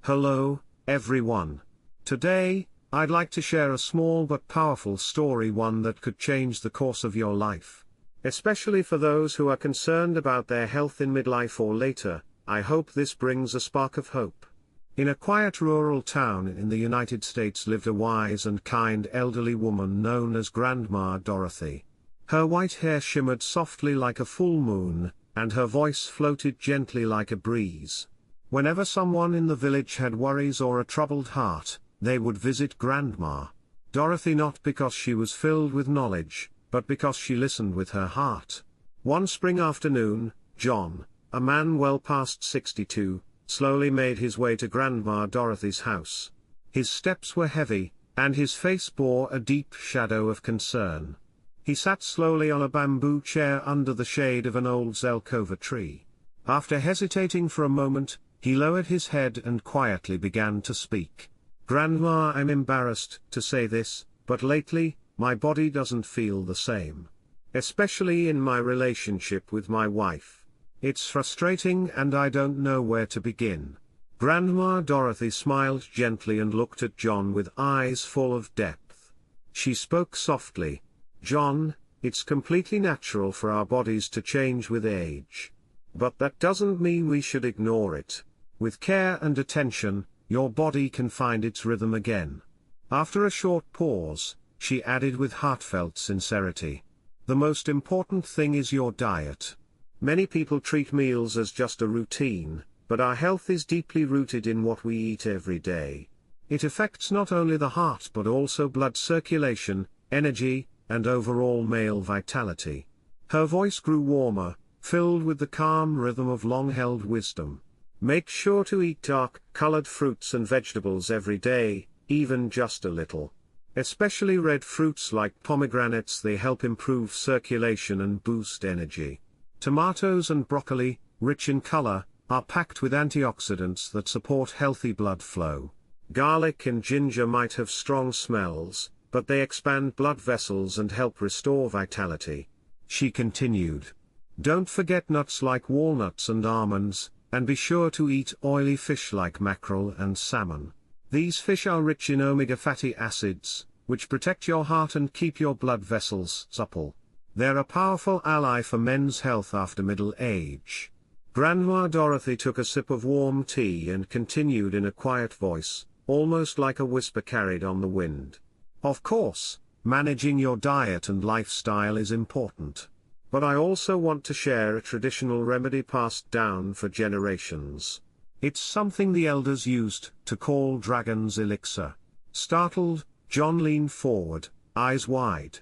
Hello, everyone. Today, I'd like to share a small but powerful story, one that could change the course of your life. Especially for those who are concerned about their health in midlife or later, I hope this brings a spark of hope. In a quiet rural town in the United States lived a wise and kind elderly woman known as Grandma Dorothy. Her white hair shimmered softly like a full moon, and her voice floated gently like a breeze. Whenever someone in the village had worries or a troubled heart, they would visit Grandma Dorothy, not because she was filled with knowledge, but because she listened with her heart. One spring afternoon, John, a man well past 62, slowly made his way to Grandma Dorothy's house. His steps were heavy, and his face bore a deep shadow of concern. He sat slowly on a bamboo chair under the shade of an old zelkova tree. After hesitating for a moment, he lowered his head and quietly began to speak. "Grandma, I'm embarrassed to say this, but lately, my body doesn't feel the same. Especially in my relationship with my wife. It's frustrating and I don't know where to begin." Grandma Dorothy smiled gently and looked at John with eyes full of depth. She spoke softly. "John, it's completely natural for our bodies to change with age. But that doesn't mean we should ignore it. With care and attention, your body can find its rhythm again." After a short pause, she added with heartfelt sincerity, "The most important thing is your diet. Many people treat meals as just a routine, but our health is deeply rooted in what we eat every day. It affects not only the heart but also blood circulation, energy, and overall male vitality." Her voice grew warmer, filled with the calm rhythm of long-held wisdom. "Make sure to eat dark-colored fruits and vegetables every day, even just a little. Especially red fruits like pomegranates, they help improve circulation and boost energy. Tomatoes and broccoli, rich in color, are packed with antioxidants that support healthy blood flow. Garlic and ginger might have strong smells, but they expand blood vessels and help restore vitality." She continued. "Don't forget nuts like walnuts and almonds, and be sure to eat oily fish like mackerel and salmon. These fish are rich in omega fatty acids, which protect your heart and keep your blood vessels supple. They're a powerful ally for men's health after middle age." Grandma Dorothy took a sip of warm tea and continued in a quiet voice, almost like a whisper carried on the wind. "Of course, managing your diet and lifestyle is important. But I also want to share a traditional remedy passed down for generations. It's something the elders used to call dragon's elixir." Startled, John leaned forward, eyes wide.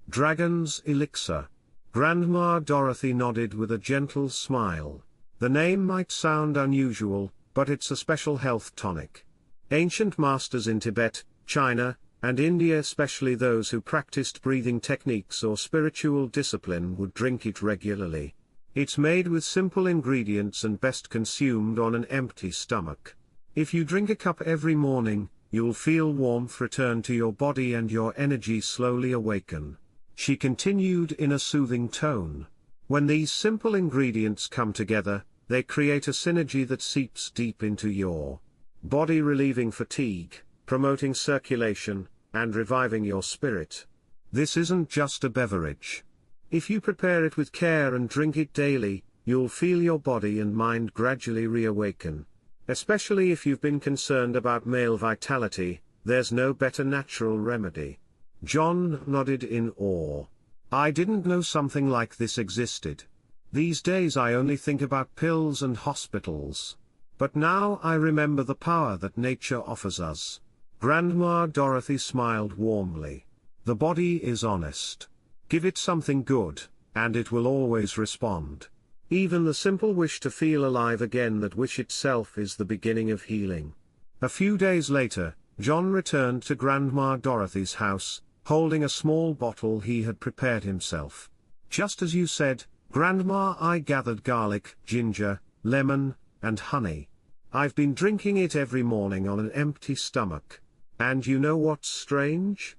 "Dragon's elixir?" Grandma Dorothy nodded with a gentle smile. "The name might sound unusual, but it's a special health tonic. Ancient masters in Tibet, China, and India, especially those who practiced breathing techniques or spiritual discipline, would drink it regularly. It's made with simple ingredients and best consumed on an empty stomach. If you drink a cup every morning, you'll feel warmth return to your body and your energy slowly awaken." She continued in a soothing tone. "When these simple ingredients come together, they create a synergy that seeps deep into your body, relieving fatigue, promoting circulation, and reviving your spirit. This isn't just a beverage. If you prepare it with care and drink it daily, you'll feel your body and mind gradually reawaken. Especially if you've been concerned about male vitality, there's no better natural remedy." John nodded in awe. "I didn't know something like this existed. These days I only think about pills and hospitals. But now I remember the power that nature offers us." Grandma Dorothy smiled warmly. "The body is honest. Give it something good, and it will always respond. Even the simple wish to feel alive again, that wish itself is the beginning of healing." A few days later, John returned to Grandma Dorothy's house, holding a small bottle he had prepared himself. "Just as you said, Grandma, I gathered garlic, ginger, lemon, and honey. I've been drinking it every morning on an empty stomach. And you know what's strange?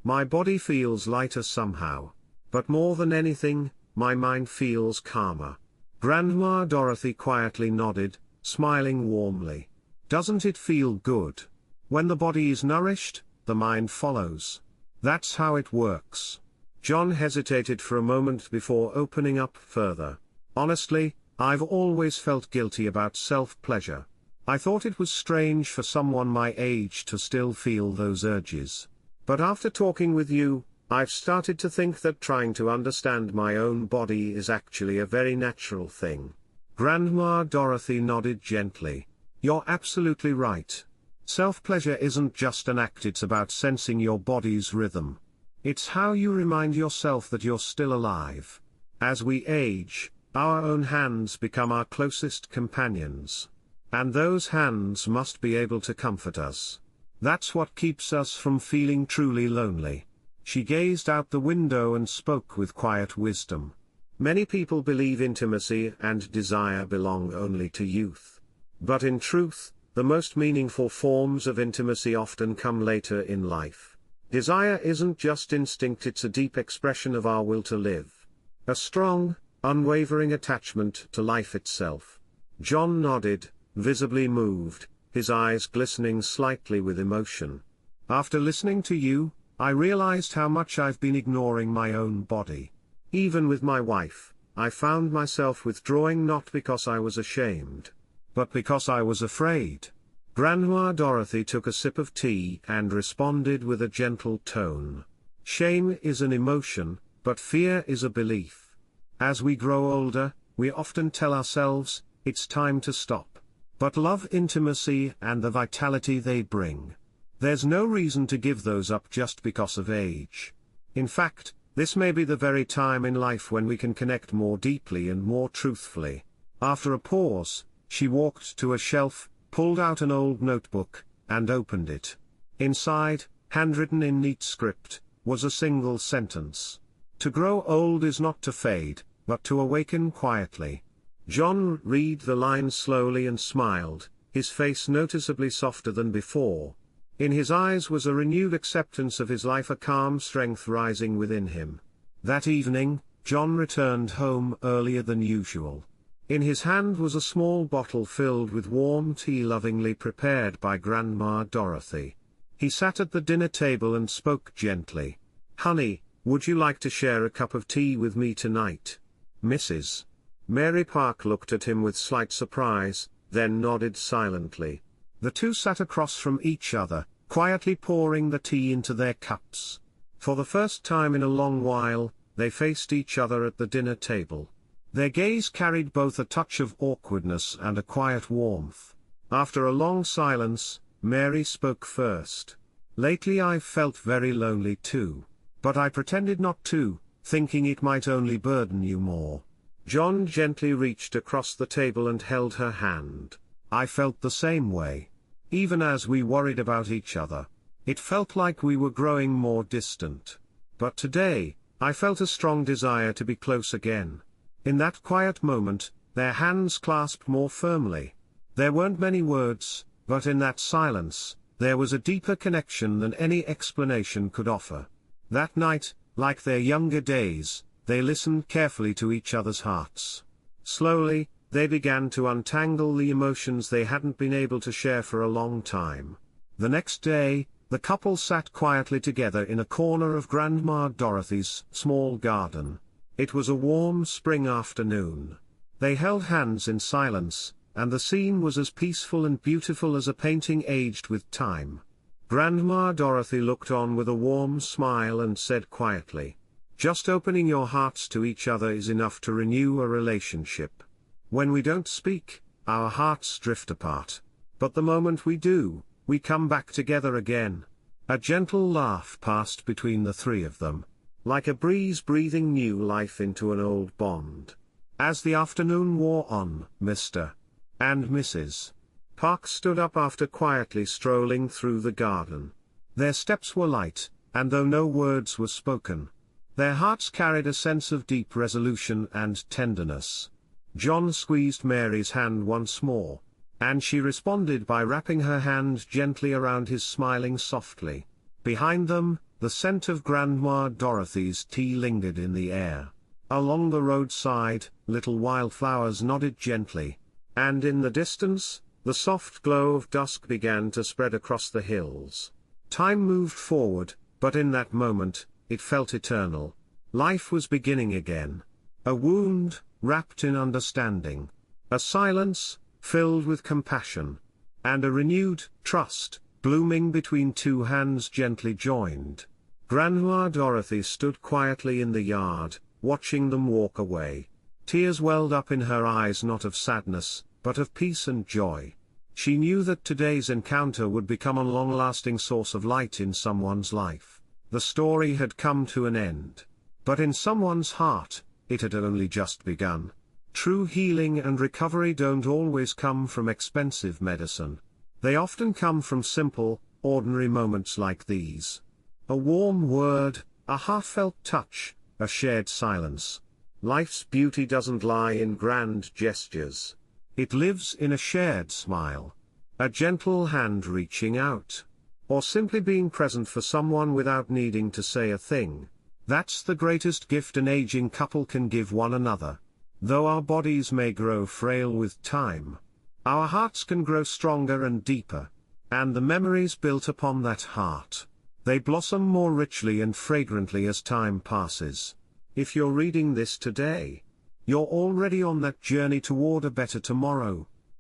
My body feels lighter somehow. But more than anything, my mind feels calmer." Grandma Dorothy quietly nodded, smiling warmly. Doesn't it feel good? When the body is nourished, the mind follows. That's how it works. John hesitated for a moment before opening up further. Honestly, I've always felt guilty about self-pleasure. I thought it was strange for someone my age to still feel those urges. But after talking with you, I've started to think that trying to understand my own body is actually a very natural thing. Grandma Dorothy nodded gently. You're absolutely right. Self-pleasure isn't just an act, it's about sensing your body's rhythm. It's how you remind yourself that you're still alive. As we age, our own hands become our closest companions. And those hands must be able to comfort us. That's what keeps us from feeling truly lonely. She gazed out the window and spoke with quiet wisdom. Many people believe intimacy and desire belong only to youth. But in truth, the most meaningful forms of intimacy often come later in life. Desire isn't just instinct, it's a deep expression of our will to live. A strong, unwavering attachment to life itself. John nodded, visibly moved, his eyes glistening slightly with emotion. After listening to you, I realized how much I've been ignoring my own body. Even with my wife, I found myself withdrawing not because I was ashamed, but because I was afraid. Grandma Dorothy took a sip of tea and responded with a gentle tone. Shame is an emotion, but fear is a belief. As we grow older, we often tell ourselves, it's time to stop. But love, intimacy, and the vitality they bring. There's no reason to give those up just because of age. In fact, this may be the very time in life when we can connect more deeply and more truthfully. After a pause, she walked to a shelf, pulled out an old notebook, and opened it. Inside, handwritten in neat script, was a single sentence. To grow old is not to fade, but to awaken quietly. John read the line slowly and smiled, his face noticeably softer than before. In his eyes was a renewed acceptance of his life, a calm strength rising within him. That evening, John returned home earlier than usual. In his hand was a small bottle filled with warm tea lovingly prepared by Grandma Dorothy. He sat at the dinner table and spoke gently. "Honey, would you like to share a cup of tea with me tonight, Mrs.?" Mary Park looked at him with slight surprise, then nodded silently. The two sat across from each other, quietly pouring the tea into their cups. For the first time in a long while, they faced each other at the dinner table. Their gaze carried both a touch of awkwardness and a quiet warmth. After a long silence, Mary spoke first. "Lately I've felt very lonely too. But I pretended not to, thinking it might only burden you more." John gently reached across the table and held her hand. "I felt the same way. Even as we worried about each other, it felt like we were growing more distant. But today, I felt a strong desire to be close again." In that quiet moment, their hands clasped more firmly. There weren't many words, but in that silence, there was a deeper connection than any explanation could offer. That night, like their younger days, they listened carefully to each other's hearts. Slowly, they began to untangle the emotions they hadn't been able to share for a long time. The next day, the couple sat quietly together in a corner of Grandma Dorothy's small garden. It was a warm spring afternoon. They held hands in silence, and the scene was as peaceful and beautiful as a painting aged with time. Grandma Dorothy looked on with a warm smile and said quietly, "Just opening your hearts to each other is enough to renew a relationship. When we don't speak, our hearts drift apart. But the moment we do, we come back together again." A gentle laugh passed between the three of them, like a breeze breathing new life into an old bond. As the afternoon wore on, Mr. and Mrs. Park stood up after quietly strolling through the garden. Their steps were light, and though no words were spoken, their hearts carried a sense of deep resolution and tenderness. John squeezed Mary's hand once more, and she responded by wrapping her hand gently around his, smiling softly. Behind them, the scent of Grandma Dorothy's tea lingered in the air. Along the roadside, little wildflowers nodded gently, and in the distance, The soft glow of dusk began to spread across the hills. Time moved forward, but in that moment, it felt eternal. Life was beginning again. A wound, wrapped in understanding. A silence, filled with compassion. And a renewed trust, blooming between two hands gently joined. Grandma Dorothy stood quietly in the yard, watching them walk away. Tears welled up in her eyes, not of sadness, but of peace and joy. She knew that today's encounter would become a long-lasting source of light in someone's life. The story had come to an end. But in someone's heart, it had only just begun. True healing and recovery don't always come from expensive medicine. They often come from simple, ordinary moments like these. A warm word, a heartfelt touch, a shared silence. Life's beauty doesn't lie in grand gestures. It lives in a shared smile. A gentle hand reaching out. Or simply being present for someone without needing to say a thing. That's the greatest gift an aging couple can give one another. Though our bodies may grow frail with time, our hearts can grow stronger and deeper. And the memories built upon that heart, they blossom more richly and fragrantly as time passes. If you're reading this today, you're already on that journey toward a better tomorrow.